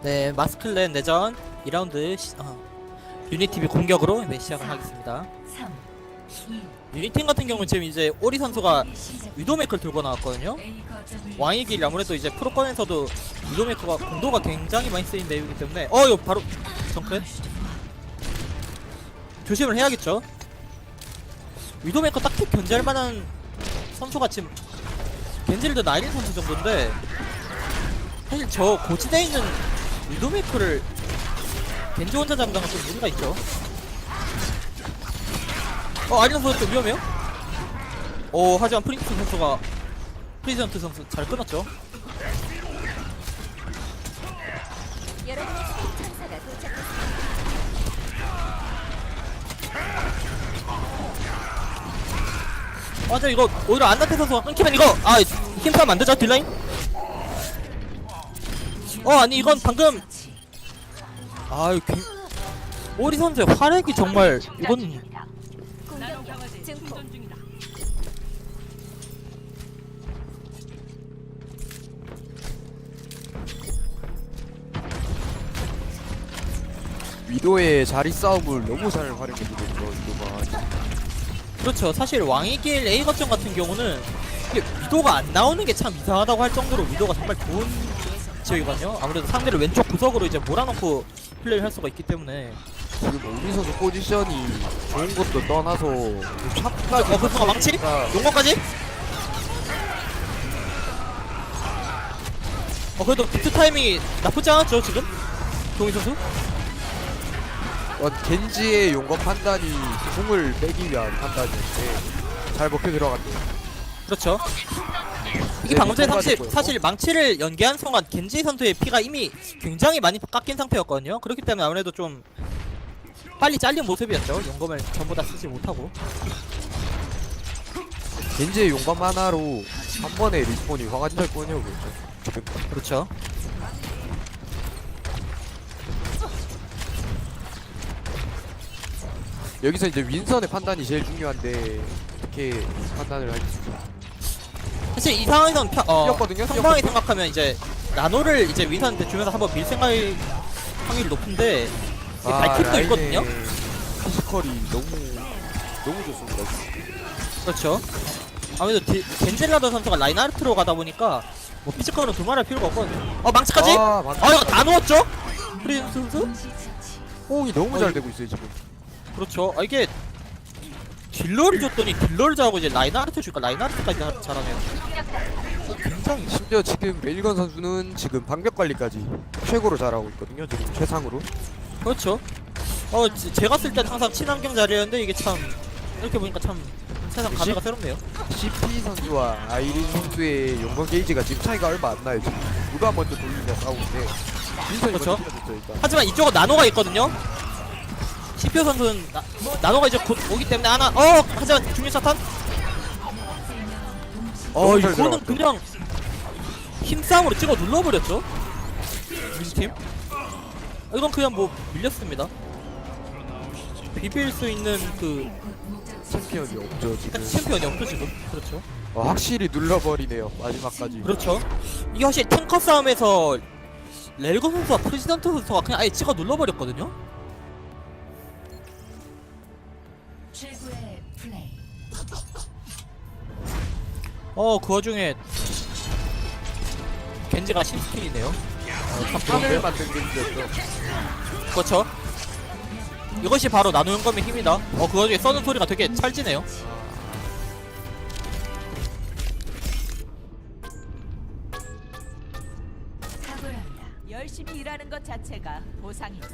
네, 마스클랜 내전 2라운드 유니티비 공격으로 네, 시작을 하겠습니다. 유니팀 같은 경우는 지금 이제 오리 선수가 위도메이크를 들고 나왔거든요. 왕의 길 아무래도 이제 프로권에서도 위도메이크가 공도가 굉장히 많이 쓰인 내용이기 때문에 이거 바로 정크렛 조심을 해야겠죠. 위도메이커 딱히 견제할 만한 선수가 지금 겐질드 나이린 선수 정도인데 사실 저 고지대에 있는 위도메이커를 겐지 혼자 잡는 건 좀 무리가 있죠. 아리나 선수 좀 위험해요? 하지만 프리전트 선수 잘 끊었죠. 여러분의 천사가 도착했습니다. 맞아, 이거 오히려 안나테 선수가 끊기면 이거 힘싸움 안 되죠 딜라인? 아니 이건 방금 오리 선수의 활약이 정말 이건 공격력 증폭. 위도의 자리 싸움을 너무 잘 활용해주거든요. 위도가 그렇죠. 사실 왕의 길 A 거점 같은 경우는 이게 위도가 안 나오는 게 참 이상하다고 할 정도로 위도가 정말 좋은 지역이거든요. 아무래도 상대를 왼쪽 구석으로 이제 몰아넣고 플레이를 할 수가 있기 때문에. 지금 우리 선수 포지션이 좋은 것도 떠나서 샷까지 그래서 망치? 용거까지? 그래도 비트 타이밍이 나쁘지 않았죠 지금? 동희 선수? 겐지의 용건 판단이 궁을 빼기 위한 판단이었는데 잘 먹혀 들어갔네요. 그렇죠. 이게 방금 전에 사실 망치를 연계한 순간 겐지 선수의 피가 이미 굉장히 많이 깎인 상태였거든요. 그렇기 때문에 아무래도 좀 빨리 잘린 모습이었죠. 용검을 전부 다 쓰지 못하고. 겐지의 용건 하나로 한 번에 리스폰이 화간절권이요. 그렇죠. 여기서 이제 윈선의 판단이 제일 중요한데 어떻게 판단을 할지. 사실 이 상황에선 뛰었거든요. 상황이 생각하면 이제 나노를 이제 윈선한테 주면서 한번 밀 생각일 확률이 높은데 발킥도 있거든요. 피지컬이 너무 좋습니다. 그렇죠. 아무래도 겐젤라더 선수가 라인하르트로 가다 보니까 뭐 피지컬은 두말할 필요가 없거든요. 망치까지? 이거 다 넣었죠? 프리즌 선수? 호응이 너무 잘 되고 있어요 지금. 그렇죠. 이게 딜러를 줬더니 딜러를 잘하고 이제 라인하르트 주니까 라인하르트까지 잘하네요. 굉장히 심지어 지금 멜건 선수는 지금 방벽 관리까지 최고로 잘하고 있거든요. 지금 최상으로. 그렇죠. 제가 쓸 땐 항상 친환경 자리였는데 이게 참 이렇게 보니까 참 세상 감회가 새롭네요. CP 선수와 아이린 선수의 용건 게이지가 지금 차이가 얼마 안 나요. 지금 누가 먼저 돌리냐 싸우는데 윈선이 그렇죠. 먼저 뛰어줬죠, 일단. 하지만 이쪽은 나노가 있거든요. CPO 선수는 나노가 이제 곧 오기 때문에 하지만 중립 사탄? 너무 잘 이거는 들어갔죠. 그냥 힘싸움으로 찍어 눌러버렸죠. 민팀. 이건 그냥 뭐 밀렸습니다. 비빌 수 있는 그 챔피언이 없죠 지금. 챔피언이 없죠 지금. 그렇죠. 확실히 눌러버리네요 마지막까지. 그렇죠. 이게 확실히 탱커 싸움에서 렐거 선수와 프레지던트 선수가 그냥 아예 찍어 눌러버렸거든요. 최고의 플레이. 그 와중에 겐지가 신스킬이네요. 참 판을 좋은데요? 만든 겐지였죠. 그렇죠. 이것이 바로 나노 용검의 힘이다. 그 와중에 써는 소리가 되게 찰지네요. 탁월합니다. 열심히 일하는 것 자체가 보상이죠.